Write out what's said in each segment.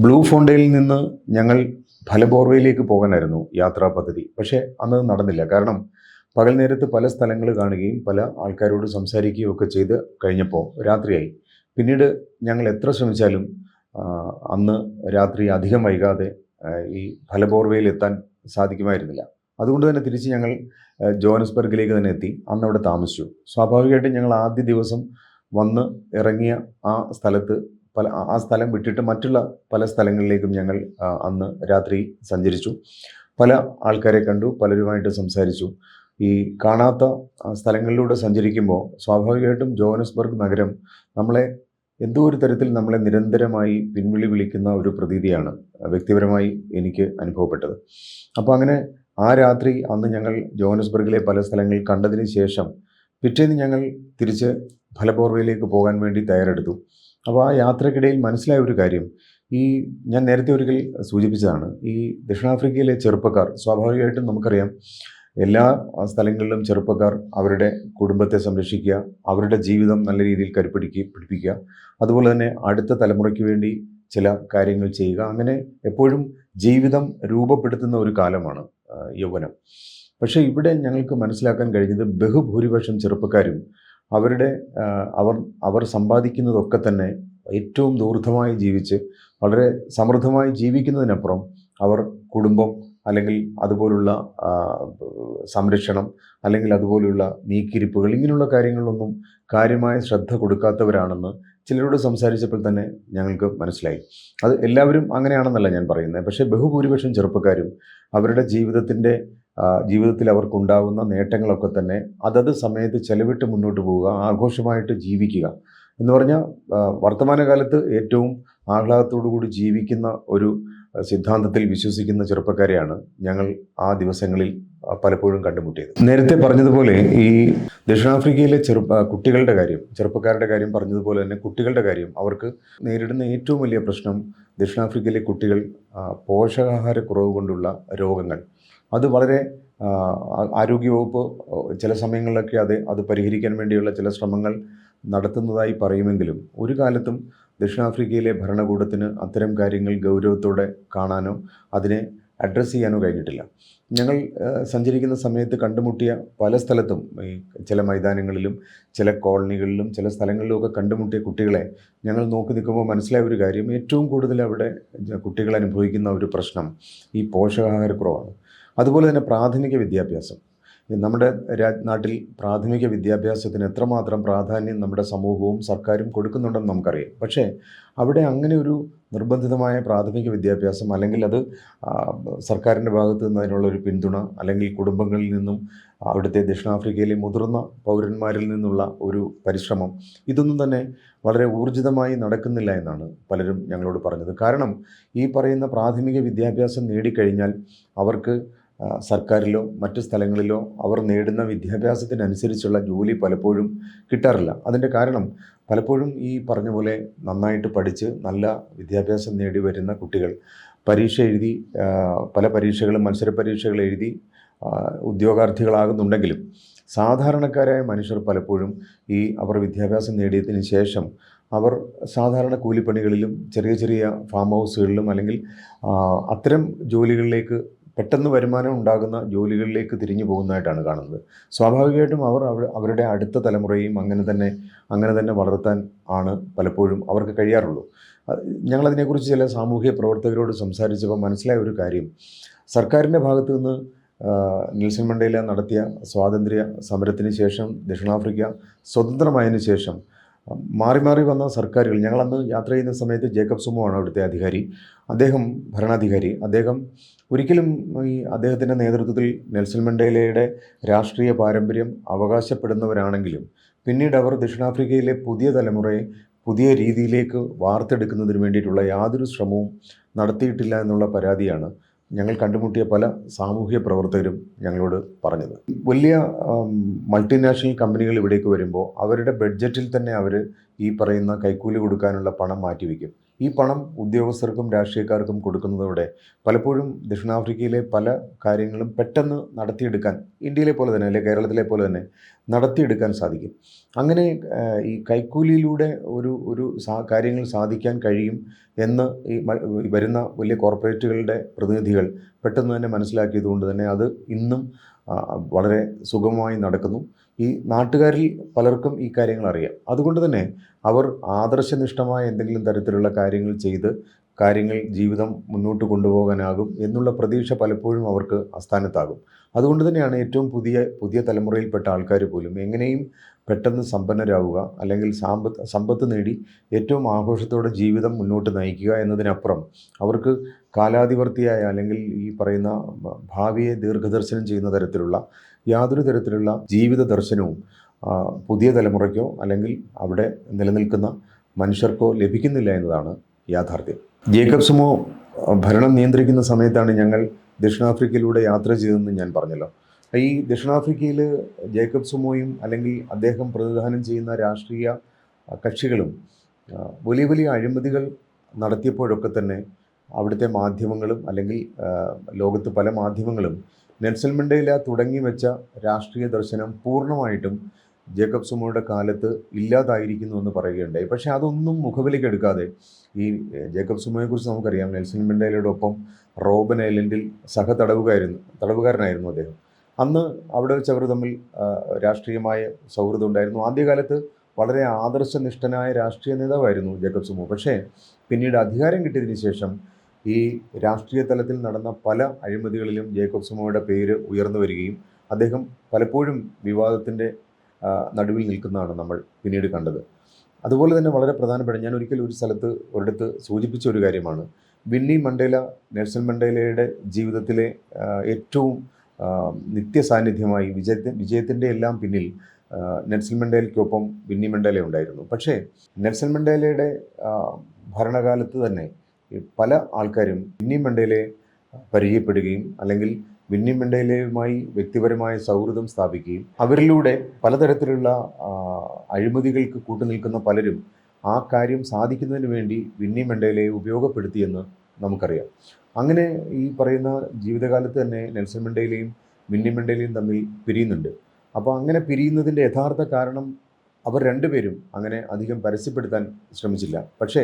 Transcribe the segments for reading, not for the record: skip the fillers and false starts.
Blue ഫോണ്ടയിൽ നിന്ന് ഞങ്ങൾ ഫലബോർവയിലേക്ക് പോകാനായിരുന്നു യാത്രാ പദ്ധതി. പക്ഷേ അന്നത് നടന്നില്ല. കാരണം പകൽ നേരത്ത് പല സ്ഥലങ്ങൾ കാണുകയും പല ആൾക്കാരോട് സംസാരിക്കുകയും ഒക്കെ ചെയ്ത് കഴിഞ്ഞപ്പോൾ രാത്രിയായി. പിന്നീട് ഞങ്ങൾ എത്ര ശ്രമിച്ചാലും അന്ന് രാത്രി അധികം വൈകാതെ ഈ ഫലബോർവയിൽ എത്താൻ സാധിക്കുമായിരുന്നില്ല. അതുകൊണ്ട് തന്നെ തിരിച്ച് ഞങ്ങൾ ജോഹന്നസ്ബർഗിലേക്ക് തന്നെ എത്തി. അന്ന് അവിടെ താമസിച്ചു. സ്വാഭാവികമായിട്ടും ഞങ്ങൾ ആദ്യ ദിവസം വന്ന് ഇറങ്ങിയ ആ സ്ഥലത്ത് ആ സ്ഥലം വിട്ടിട്ട് മറ്റുള്ള പല സ്ഥലങ്ങളിലേക്കും ഞങ്ങൾ അന്ന് രാത്രി സഞ്ചരിച്ചു. പല ആൾക്കാരെ കണ്ടു, പലരുമായിട്ട് സംസാരിച്ചു. ഈ കാണാത്ത സ്ഥലങ്ങളിലൂടെ സഞ്ചരിക്കുമ്പോൾ സ്വാഭാവികമായിട്ടും ജോഹന്നസ്ബർഗ് നഗരം നമ്മളെ എന്തോ ഒരു തരത്തിൽ നമ്മളെ നിരന്തരമായി പിൻവിളി വിളിക്കുന്ന ഒരു പ്രതീതിയാണ് വ്യക്തിപരമായി എനിക്ക് അനുഭവപ്പെട്ടത്. അപ്പോൾ അങ്ങനെ ആ രാത്രി അന്ന് ഞങ്ങൾ ജോഹന്നസ്ബർഗിലെ പല സ്ഥലങ്ങൾ കണ്ടതിന് ശേഷം പിറ്റേന്ന് ഞങ്ങൾ തിരിച്ച് ഫലബോർവയിലേക്ക് പോകാൻ വേണ്ടി തയ്യാറെടുത്തു. അപ്പോൾ ആ യാത്രക്കിടയിൽ മനസ്സിലായ ഒരു കാര്യം, ഈ ഞാൻ നേരത്തെ ഒരിക്കൽ സൂചിപ്പിച്ചതാണ്, ഈ ദക്ഷിണാഫ്രിക്കയിലെ ചെറുപ്പക്കാർ സ്വാഭാവികമായിട്ടും നമുക്കറിയാം, എല്ലാ സ്ഥലങ്ങളിലും ചെറുപ്പക്കാർ അവരുടെ കുടുംബത്തെ സംരക്ഷിക്കുക, അവരുടെ ജീവിതം നല്ല രീതിയിൽ പിടിപ്പിക്കുക, അതുപോലെ തന്നെ അടുത്ത തലമുറയ്ക്ക് വേണ്ടി ചില കാര്യങ്ങൾ ചെയ്യുക, അങ്ങനെ എപ്പോഴും ജീവിതം രൂപപ്പെടുത്തുന്ന ഒരു കാലമാണ് യൗവനം. പക്ഷേ ഇവിടെ ഞങ്ങൾക്ക് മനസ്സിലാക്കാൻ കഴിഞ്ഞത് ബഹുഭൂരിപക്ഷം ചെറുപ്പക്കാരും അവരുടെ അവർ സമ്പാദിക്കുന്നതൊക്കെ തന്നെ ഏറ്റവും ദൂർത്തമായി ജീവിച്ച് വളരെ സമൃദ്ധമായി ജീവിക്കുന്നതിനപ്പുറം അവർ കുടുംബം അല്ലെങ്കിൽ അതുപോലുള്ള സംരക്ഷണം അല്ലെങ്കിൽ അതുപോലുള്ള നീക്കിയിരിപ്പുകൾ ഇങ്ങനെയുള്ള കാര്യങ്ങളിലൊന്നും കാര്യമായ ശ്രദ്ധ കൊടുക്കാത്തവരാണെന്ന് ചിലരോട് സംസാരിച്ചപ്പോൾ തന്നെ ഞങ്ങൾക്ക് മനസ്സിലായി. അത് എല്ലാവരും അങ്ങനെയാണെന്നല്ല ഞാൻ പറയുന്നത്. പക്ഷേ ബഹുഭൂരിപക്ഷം ചെറുപ്പക്കാരും അവരുടെ ജീവിതത്തിൽ അവർക്കുണ്ടാകുന്ന നേട്ടങ്ങളൊക്കെ തന്നെ അതത് സമയത്ത് ചെലവിട്ട് മുന്നോട്ട് പോവുക, ആഘോഷമായിട്ട് ജീവിക്കുക എന്ന് പറഞ്ഞാൽ വർത്തമാനകാലത്ത് ഏറ്റവും ആഹ്ലാദത്തോടു കൂടി ജീവിക്കുന്ന ഒരു സിദ്ധാന്തത്തിൽ വിശ്വസിക്കുന്ന ചെറുപ്പക്കാരെയാണ് ഞങ്ങൾ ആ ദിവസങ്ങളിൽ പലപ്പോഴും കണ്ടുമുട്ടിയത്. നേരത്തെ പറഞ്ഞതുപോലെ ഈ ദക്ഷിണാഫ്രിക്കയിലെ ചെറുപ്പക്കാരുടെ കാര്യം പറഞ്ഞതുപോലെ തന്നെ കുട്ടികളുടെ കാര്യം, അവർക്ക് നേരിടുന്ന ഏറ്റവും വലിയ പ്രശ്നം ദക്ഷിണാഫ്രിക്കയിലെ കുട്ടികൾ പോഷകാഹാരക്കുറവ് കൊണ്ടുള്ള രോഗങ്ങൾ. അത് വളരെ ആരോഗ്യവകുപ്പ് ചില സമയങ്ങളിലൊക്കെ അത് പരിഹരിക്കാൻ വേണ്ടിയുള്ള ചില ശ്രമങ്ങൾ നടത്തുന്നതായി പറയുമെങ്കിലും ഒരു കാലത്തും ദക്ഷിണാഫ്രിക്കയിലെ ഭരണകൂടത്തിന് അത്തരം കാര്യങ്ങൾ ഗൗരവത്തോടെ കാണാനോ അതിനെ അഡ്രസ്സ് ചെയ്യാനോ കഴിഞ്ഞിട്ടില്ല. ഞങ്ങൾ സഞ്ചരിക്കുന്ന സമയത്ത് കണ്ടുമുട്ടിയ പല സ്ഥലത്തും ഈ ചില മൈതാനങ്ങളിലും ചില കോളനികളിലും ചില സ്ഥലങ്ങളിലുമൊക്കെ കണ്ടുമുട്ടിയ കുട്ടികളെ ഞങ്ങൾ നോക്കി നിൽക്കുമ്പോൾ മനസ്സിലായ ഒരു കാര്യം, ഏറ്റവും കൂടുതൽ അവിടെ കുട്ടികൾ അനുഭവിക്കുന്ന ഒരു പ്രശ്നം ഈ പോഷകാഹാരക്കുറവാണ്. അതുപോലെ തന്നെ പ്രാഥമിക വിദ്യാഭ്യാസം. നമ്മുടെ നാട്ടിൽ പ്രാഥമിക വിദ്യാഭ്യാസത്തിന് എത്രമാത്രം പ്രാധാന്യം നമ്മുടെ സമൂഹവും സർക്കാരും കൊടുക്കുന്നുണ്ടെന്ന് നമുക്കറിയാം. പക്ഷേ അവിടെ അങ്ങനെ ഒരു നിർബന്ധിതമായ പ്രാഥമിക വിദ്യാഭ്യാസം അല്ലെങ്കിൽ അത് സർക്കാരിൻ്റെ ഭാഗത്തു നിന്ന് അതിനുള്ളൊരു പിന്തുണ അല്ലെങ്കിൽ കുടുംബങ്ങളിൽ നിന്നും അവിടുത്തെ ദക്ഷിണാഫ്രിക്കയിലെ മുതിർന്ന പൗരന്മാരിൽ നിന്നുള്ള ഒരു പരിശ്രമം, ഇതൊന്നും തന്നെ വളരെ ഊർജിതമായി നടക്കുന്നില്ല എന്നാണ് പലരും ഞങ്ങളോട് പറഞ്ഞത്. കാരണം ഈ പറയുന്ന പ്രാഥമിക വിദ്യാഭ്യാസം നേടിക്കഴിഞ്ഞാൽ അവർക്ക് സർക്കാരിലോ മറ്റു സ്ഥലങ്ങളിലോ അവർ നേടുന്ന വിദ്യാഭ്യാസത്തിനനുസരിച്ചുള്ള ജോലി പലപ്പോഴും കിട്ടാറില്ല. അതിൻ്റെ കാരണം പലപ്പോഴും ഈ പറഞ്ഞ പോലെ നന്നായിട്ട് പഠിച്ച് നല്ല വിദ്യാഭ്യാസം നേടി വരുന്ന കുട്ടികൾ പരീക്ഷ എഴുതി പല പരീക്ഷകളും മത്സര പരീക്ഷകൾ എഴുതി ഉദ്യോഗാർത്ഥികളാകുന്നുണ്ടെങ്കിലും സാധാരണക്കാരായ മനുഷ്യർ പലപ്പോഴും അവർ വിദ്യാഭ്യാസം നേടിയതിന് ശേഷം അവർ സാധാരണ കൂലിപ്പണികളിലും ചെറിയ ചെറിയ ഫാം ഹൗസുകളിലും അല്ലെങ്കിൽ അത്തരം ജോലികളിലേക്ക് പെട്ടെന്ന് വരുമാനം ഉണ്ടാകുന്ന ജോലികളിലേക്ക് തിരിഞ്ഞു പോകുന്നതായിട്ടാണ് കാണുന്നത്. സ്വാഭാവികമായിട്ടും അവരുടെ അടുത്ത തലമുറയും അങ്ങനെ തന്നെ വളർത്താൻ ആണ് പലപ്പോഴും അവർക്ക് കഴിയാറുള്ളൂ. ഞങ്ങളതിനെക്കുറിച്ച് ചില സാമൂഹ്യ പ്രവർത്തകരോട് സംസാരിച്ചപ്പോൾ മനസ്സിലായ ഒരു കാര്യം, സർക്കാരിൻ്റെ ഭാഗത്തു നിന്ന് നെൽസൺ മണ്ടേല നടത്തിയ സ്വാതന്ത്ര്യ സമരത്തിന് ശേഷം ദക്ഷിണാഫ്രിക്ക സ്വതന്ത്രമായതിനു ശേഷം മാറി മാറി വന്ന സർക്കാരുകൾ, ഞങ്ങളന്ന് യാത്ര ചെയ്യുന്ന സമയത്ത് ജേക്കബ് സുമോ ആണ് അവിടുത്തെ ഭരണാധികാരി. അദ്ദേഹം ഒരിക്കലും അദ്ദേഹത്തിൻ്റെ നേതൃത്വത്തിൽ നെൽസൺ മണ്ടേലയുടെ രാഷ്ട്രീയ പാരമ്പര്യം അവകാശപ്പെടുന്നവരാണെങ്കിലും പിന്നീട് അവർ ദക്ഷിണാഫ്രിക്കയിലെ പുതിയ തലമുറയെ പുതിയ രീതിയിലേക്ക് വാർത്തെടുക്കുന്നതിന് വേണ്ടിയിട്ടുള്ള യാതൊരു ശ്രമവും നടത്തിയിട്ടില്ല എന്നുള്ള പരാതിയാണ് ഞങ്ങൾ കണ്ടുമുട്ടിയ പല സാമൂഹ്യ പ്രവർത്തകരും ഞങ്ങളോട് പറഞ്ഞത്. വലിയ മൾട്ടിനാഷണൽ കമ്പനികൾ ഇവിടേക്ക് വരുമ്പോൾ അവരുടെ ബഡ്ജറ്റിൽ തന്നെ അവർ ഈ പറയുന്ന കൈക്കൂലി കൊടുക്കാനുള്ള പണം മാറ്റിവെക്കും. ഈ പണം ഉദ്യോഗസ്ഥർക്കും രാഷ്ട്രീയക്കാർക്കും കൊടുക്കുന്നതോടെ പലപ്പോഴും ദക്ഷിണാഫ്രിക്കയിലെ പല കാര്യങ്ങളും പെട്ടെന്ന് നടത്തിയെടുക്കാൻ ഇന്ത്യയിലെ പോലെ തന്നെ അല്ലെങ്കിൽ കേരളത്തിലെ പോലെ തന്നെ നടത്തിയെടുക്കാൻ സാധിക്കും. അങ്ങനെ ഈ കൈക്കൂലിയിലൂടെ ഒരു കാര്യങ്ങൾ സാധിക്കാൻ കഴിയും എന്ന് ഈ വരുന്ന വലിയ കോർപ്പറേറ്റുകളുടെ പ്രതിനിധികൾ പെട്ടെന്ന് തന്നെ മനസ്സിലാക്കിയതുകൊണ്ട് തന്നെ അത് ഇന്നും വളരെ സുഗമമായി നടക്കുന്നു. ഈ നാട്ടുകാരിൽ പലർക്കും ഈ കാര്യങ്ങൾ അറിയാം. അതുകൊണ്ട് തന്നെ അവർ ആദർശനിഷ്ഠമായ എന്തെങ്കിലും തരത്തിലുള്ള കാര്യങ്ങൾ ചെയ്ത് ജീവിതം മുന്നോട്ട് കൊണ്ടുപോകാനാകും എന്നുള്ള പ്രതീക്ഷ പലപ്പോഴും അവർക്ക് അസ്ഥാനത്താകും. അതുകൊണ്ട് തന്നെയാണ് ഏറ്റവും പുതിയ തലമുറയിൽപ്പെട്ട ആൾക്കാർ പോലും എങ്ങനെയും പെട്ടെന്ന് സമ്പന്നരാവുക, അല്ലെങ്കിൽ സമ്പത്ത് നേടി ഏറ്റവും ആഘോഷത്തോടെ ജീവിതം മുന്നോട്ട് നയിക്കുക എന്നതിനപ്പുറം അവർക്ക് കാലാതിവർത്തിയായ അല്ലെങ്കിൽ ഈ പറയുന്ന ഭാവിയെ ദീർഘദർശനം ചെയ്യുന്ന തരത്തിലുള്ള യാതൊരു തരത്തിലുള്ള ജീവിത ദർശനവും പുതിയ തലമുറയ്ക്കോ അല്ലെങ്കിൽ അവിടെ നിലനിൽക്കുന്ന മനുഷ്യർക്കോ ലഭിക്കുന്നില്ല എന്നതാണ് യാഥാർത്ഥ്യം. ജേക്കബ് സുമോ ഭരണം നിയന്ത്രിക്കുന്ന സമയത്താണ് ഞങ്ങൾ ദക്ഷിണാഫ്രിക്കയിലൂടെ യാത്ര ചെയ്തതെന്ന് ഞാൻ പറഞ്ഞല്ലോ. ഈ ദക്ഷിണാഫ്രിക്കയിൽ ജേക്കബ് സുമോയും അല്ലെങ്കിൽ അദ്ദേഹം പ്രതിനിധാനം ചെയ്യുന്ന രാഷ്ട്രീയ കക്ഷികളും വലിയ വലിയ അഴിമതികൾ നടത്തിയപ്പോഴൊക്കെ തന്നെ അവിടുത്തെ മാധ്യമങ്ങളും അല്ലെങ്കിൽ ലോകത്ത് പല മാധ്യമങ്ങളും നെൽസൺ മണ്ടേല തുടങ്ങി വെച്ച രാഷ്ട്രീയ ദർശനം പൂർണ്ണമായിട്ടും ജേക്കബ് സുമോയുടെ കാലത്ത് ഇല്ലാതായിരിക്കുന്നു എന്ന് പറയുകയുണ്ടായി. പക്ഷേ അതൊന്നും മുഖവിലയ്ക്കെടുക്കാതെ ഈ ജേക്കബ് സുമോയെക്കുറിച്ച് നമുക്കറിയാം. നെൽസൺ മണ്ടേലയുടെ ഒപ്പം റോബൻ ഐലൻഡിൽ തടവുകാരനായിരുന്നു അദ്ദേഹം. അന്ന് അവിടെ വെച്ച് അവർ തമ്മിൽ രാഷ്ട്രീയമായ സൗഹൃദം ഉണ്ടായിരുന്നു. ആദ്യകാലത്ത് വളരെ ആദർശനിഷ്ഠനായ രാഷ്ട്രീയ നേതാവായിരുന്നു ജേക്കബ് സുമോ. പക്ഷേ പിന്നീട് അധികാരം കിട്ടിയതിന് ശേഷം ഈ രാഷ്ട്രീയ തലത്തിൽ നടന്ന പല അഴിമതികളിലും ജേക്കബ് സുമോയുടെ പേര് ഉയർന്നു വരികയും അദ്ദേഹം പലപ്പോഴും വിവാദത്തിൻ്റെ നടുവിൽ നിൽക്കുന്നതാണ് നമ്മൾ പിന്നീട് കണ്ടത്. അതുപോലെ തന്നെ വളരെ പ്രധാനപ്പെട്ട, ഞാൻ ഒരിക്കൽ ഒരിടത്ത് സൂചിപ്പിച്ച ഒരു കാര്യമാണ്, വിന്നി മണ്ടേല നെൽസൺ മണ്ടേലയുടെ ജീവിതത്തിലെ ഏറ്റവും നിത്യസാന്നിധ്യമായി വിജയത്തിൻ്റെ എല്ലാം പിന്നിൽ നെൽസൺ മണ്ടേലയ്ക്കൊപ്പം വിന്നി മണ്ടേല ഉണ്ടായിരുന്നു. പക്ഷേ നെൽസൺ മണ്ടേലയുടെ ഭരണകാലത്ത് തന്നെ പല ആൾക്കാരും വിന്നി മണ്ടേലയെ പരിചയപ്പെടുകയും അല്ലെങ്കിൽ വിന്നി മണ്ടേലയുമായി വ്യക്തിപരമായ സൗഹൃദം സ്ഥാപിക്കുകയും അവരിലൂടെ പലതരത്തിലുള്ള അഴിമതികൾക്ക് കൂട്ടുനിൽക്കുന്ന പലരും ആ കാര്യം സാധിക്കുന്നതിന് വേണ്ടി വിന്നി മണ്ടേലയെ ഉപയോഗപ്പെടുത്തിയെന്ന് നമുക്കറിയാം. അങ്ങനെ ഈ പറയുന്ന ജീവിതകാലത്ത് തന്നെ നെൽസൺ മണ്ടേലയും വിന്നി മണ്ടേലയും തമ്മിൽ പിരിയുന്നുണ്ട്. അപ്പോൾ അങ്ങനെ പിരിയുന്നതിൻ്റെ യഥാർത്ഥ കാരണം അവർ രണ്ടുപേരും അങ്ങനെ അധികം പരസ്യപ്പെടുത്താൻ ശ്രമിച്ചില്ല. പക്ഷേ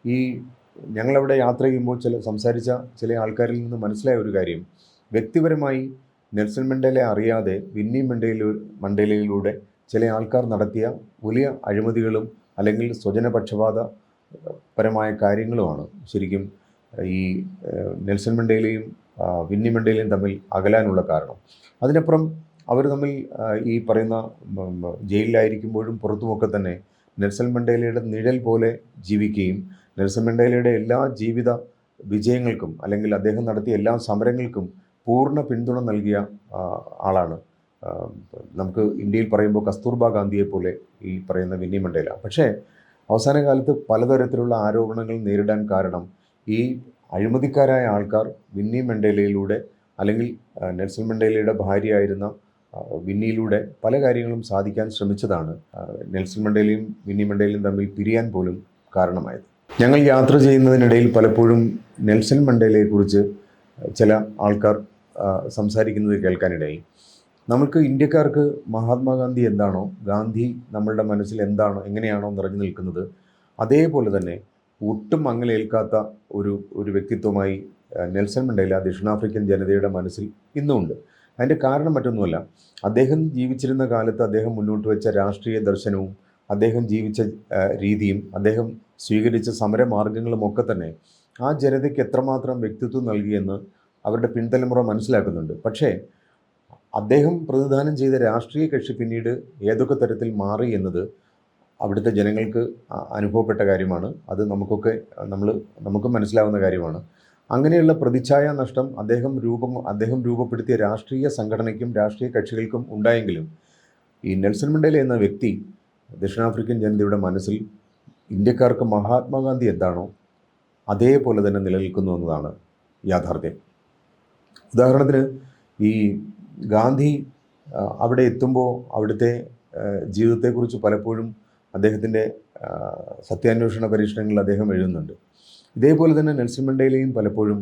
ഈ ഞങ്ങളവിടെ യാത്ര ചെയ്യുമ്പോൾ സംസാരിച്ച ചില ആൾക്കാരിൽ നിന്ന് മനസ്സിലായ ഒരു കാര്യം, വ്യക്തിപരമായി നെൽസൺ മണ്ടേലയെ അറിയാതെ വിന്നി മണ്ടേലയിലൂടെ ചില ആൾക്കാർ നടത്തിയ വലിയ അഴിമതികളും അല്ലെങ്കിൽ സ്വജനപക്ഷപാതപരമായ കാര്യങ്ങളുമാണ് ശരിക്കും ഈ നെൽസൺ മണ്ടേലയും വിന്നി മണ്ടേലയും തമ്മിൽ അകലാനുള്ള കാരണം. അതിനപ്പുറം അവർ തമ്മിൽ ഈ പറയുന്ന ജയിലിലായിരിക്കുമ്പോഴും പുറത്തുമൊക്കെ തന്നെ നെൽസൺ മണ്ടേലയുടെ നിഴൽ പോലെ ജീവിക്കുകയും നെൽസൺ മണ്ടേലയുടെ എല്ലാ ജീവിത വിജയങ്ങൾക്കും അല്ലെങ്കിൽ അദ്ദേഹം നടത്തിയ എല്ലാ സമരങ്ങൾക്കും പൂർണ്ണ പിന്തുണ നൽകിയ ആളാണ്. നമുക്ക് ഇന്ത്യയിൽ പറയുമ്പോൾ കസ്തൂർബ ഗാന്ധിയെ പോലെ ഈ പറയുന്ന വിന്നി മണ്ടേല. പക്ഷേ അവസാന കാലത്ത് പലതരത്തിലുള്ള ആരോപണങ്ങൾ നേരിടാൻ കാരണം ഈ അഴിമതിക്കാരായ ആൾക്കാർ വിന്നി മണ്ടേലയിലൂടെ അല്ലെങ്കിൽ നെൽസൺ മണ്ടേലയുടെ ഭാര്യയായിരുന്ന വിന്നിയിലൂടെ പല കാര്യങ്ങളും സാധിക്കാൻ ശ്രമിച്ചതാണ് നെൽസൺ മണ്ടേലയും വിന്നി മണ്ടേലയും തമ്മിൽ പിരിയാൻ പോലും കാരണമായത്. ഞങ്ങൾ യാത്ര ചെയ്യുന്നതിനിടയിൽ പലപ്പോഴും നെൽസൺ മണ്ടേലയെക്കുറിച്ച് ചില ആൾക്കാർ സംസാരിക്കുന്നത് കേൾക്കാനിടയായി. നമുക്ക് ഇന്ത്യക്കാർക്ക് മഹാത്മാഗാന്ധി എന്താണോ, ഗാന്ധി നമ്മളുടെ മനസ്സിൽ എന്താണോ, എങ്ങനെയാണോ നിറഞ്ഞു നിൽക്കുന്നത്, അതേപോലെ തന്നെ ഒട്ടും മങ്ങലേൽക്കാത്ത ഒരു വ്യക്തിത്വമായി നെൽസൺ മണ്ടേല ദക്ഷിണാഫ്രിക്കൻ ജനതയുടെ മനസ്സിൽ ഇന്നുമുണ്ട്. അതിൻ്റെ കാരണം മറ്റൊന്നുമല്ല, അദ്ദേഹം ജീവിച്ചിരുന്ന കാലത്ത് അദ്ദേഹം മുന്നോട്ട് വെച്ച രാഷ്ട്രീയ ദർശനവും അദ്ദേഹം ജീവിച്ച രീതിയും അദ്ദേഹം സ്വീകരിച്ച സമരമാർഗങ്ങളും ഒക്കെ തന്നെ ആ ജനതയ്ക്ക് എത്രമാത്രം വ്യക്തിത്വം നൽകിയെന്ന് അവരുടെ പിൻതലമുറ മനസ്സിലാക്കുന്നുണ്ട്. പക്ഷേ അദ്ദേഹം പ്രതിദാനം ചെയ്ത രാഷ്ട്രീയ കക്ഷി പിന്നീട് ഏതൊക്കെ തരത്തിൽ മാറി എന്നത് അവിടുത്തെ ജനങ്ങൾക്ക് അനുഭവപ്പെട്ട കാര്യമാണ്. അത് നമുക്കും മനസ്സിലാവുന്ന കാര്യമാണ്. അങ്ങനെയുള്ള പ്രതിച്ഛായ നഷ്ടം അദ്ദേഹം രൂപപ്പെടുത്തിയ രാഷ്ട്രീയ സംഘടനയ്ക്കും രാഷ്ട്രീയ കക്ഷികൾക്കും ഉണ്ടായെങ്കിലും ഈ നെൽസൺ മണ്ടേല എന്ന വ്യക്തി ദക്ഷിണാഫ്രിക്കൻ ജനതയുടെ മനസ്സിൽ ഇന്ത്യക്കാർക്ക് മഹാത്മാഗാന്ധി എന്താണോ അതേപോലെ തന്നെ നിലനിൽക്കുന്നു എന്നതാണ് യാഥാർത്ഥ്യം. ഉദാഹരണത്തിന് ഈ ഗാന്ധി അവിടെ എത്തുമ്പോൾ അവിടുത്തെ ജീവിതത്തെക്കുറിച്ച് പലപ്പോഴും അദ്ദേഹത്തിൻ്റെ സത്യാന്വേഷണ പരീക്ഷണങ്ങളിൽ അദ്ദേഹം എഴുതുന്നുണ്ട്. ഇതേപോലെ തന്നെ നെൽസൺ മണ്ടേലയും പലപ്പോഴും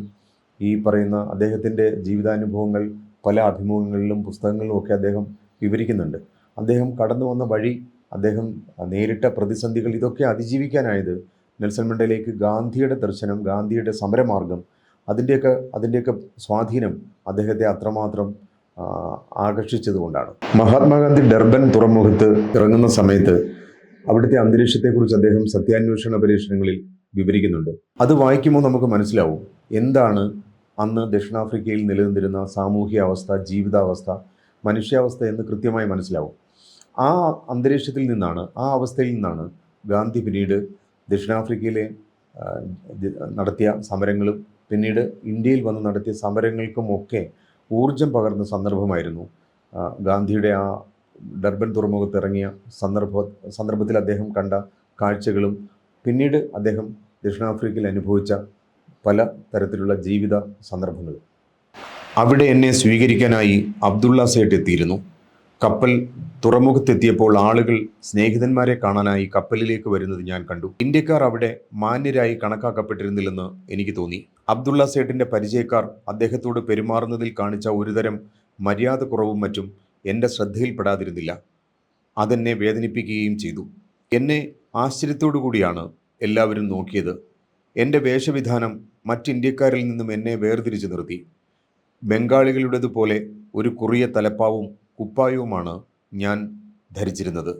ഈ പറയുന്ന അദ്ദേഹത്തിൻ്റെ ജീവിതാനുഭവങ്ങൾ പല അഭിമുഖങ്ങളിലും പുസ്തകങ്ങളിലും ഒക്കെ അദ്ദേഹം വിവരിക്കുന്നുണ്ട്. അദ്ദേഹം കടന്നു വന്ന വഴി, അദ്ദേഹം നേരിട്ട പ്രതിസന്ധികൾ, ഇതൊക്കെ അതിജീവിക്കാനായത് നെൽസൺ മണ്ടേലയ്ക്ക് ഗാന്ധിയുടെ ദർശനം, ഗാന്ധിയുടെ സമരമാർഗം, അതിൻ്റെയൊക്കെ സ്വാധീനം അദ്ദേഹത്തെ അത്രമാത്രം ആകർഷിച്ചതുകൊണ്ടാണ്. മഹാത്മാഗാന്ധി ഡർബൻ തുറമുഖത്ത് ഇറങ്ങുന്ന സമയത്ത് അവിടുത്തെ അന്തരീക്ഷത്തെക്കുറിച്ച് അദ്ദേഹം സത്യാന്വേഷണ പരീക്ഷണങ്ങളിൽ വിവരിക്കുന്നുണ്ട്. അത് വായിക്കുമ്പോൾ നമുക്ക് മനസ്സിലാവും എന്താണ് അന്ന് ദക്ഷിണാഫ്രിക്കയിൽ നിലനിന്നിരുന്ന സാമൂഹ്യ അവസ്ഥ, ജീവിതാവസ്ഥ, മനുഷ്യാവസ്ഥ എന്ന് കൃത്യമായി മനസ്സിലാവും. ആ അന്തരീക്ഷത്തിൽ നിന്നാണ്, ആ അവസ്ഥയിൽ നിന്നാണ് ഗാന്ധി പിന്നീട് ദക്ഷിണാഫ്രിക്കയിലെ നടത്തിയ സമരങ്ങളും പിന്നീട് ഇന്ത്യയിൽ വന്ന് നടത്തിയ സമരങ്ങൾക്കുമൊക്കെ ഊർജം പകർന്ന സന്ദർഭമായിരുന്നു ഗാന്ധിയുടെ ആ ഡർബൻ തുറമുഖത്ത് ഇറങ്ങിയ സന്ദർഭത്തിൽ അദ്ദേഹം കണ്ട കാഴ്ചകളും പിന്നീട് അദ്ദേഹം ദക്ഷിണാഫ്രിക്കയിൽ അനുഭവിച്ച പല തരത്തിലുള്ള ജീവിത സന്ദർഭങ്ങളും. അവിടെ എന്നെ സ്വീകരിക്കാനായി അബ്ദുള്ള സേട്ട് എത്തിയിരുന്നു. കപ്പൽ തുറമുഖത്തെത്തിയപ്പോൾ ആളുകൾ സ്നേഹിതന്മാരെ കാണാനായി കപ്പലിലേക്ക് വരുന്നത് ഞാൻ കണ്ടു. ഇന്ത്യക്കാർ അവിടെ മാന്യരായി കണക്കാക്കപ്പെട്ടിരുന്നില്ലെന്ന് എനിക്ക് തോന്നി. അബ്ദുള്ള സേട്ടിൻ്റെ പരിചയക്കാർ അദ്ദേഹത്തോട് പെരുമാറുന്നതിൽ കാണിച്ച ഒരുതരം മര്യാദ കുറവും മറ്റും എൻ്റെ ശ്രദ്ധയിൽപ്പെടാതിരുന്നില്ല. അതെന്നെ വേദനിപ്പിക്കുകയും ചെയ്തു. എന്നെ ആശ്ചര്യത്തോടു കൂടിയാണ് എല്ലാവരും നോക്കിയത്. എൻ്റെ വേഷവിധാനം മറ്റിന്ത്യക്കാരിൽ നിന്നും എന്നെ വേർതിരിച്ചു നിർത്തി. ബംഗാളികളുടേതുപോലെ ഒരു കുറിയ തലപ്പാവും കുപ്പായവുമാണ് ഞാൻ ധരിച്ചിരുന്നത്.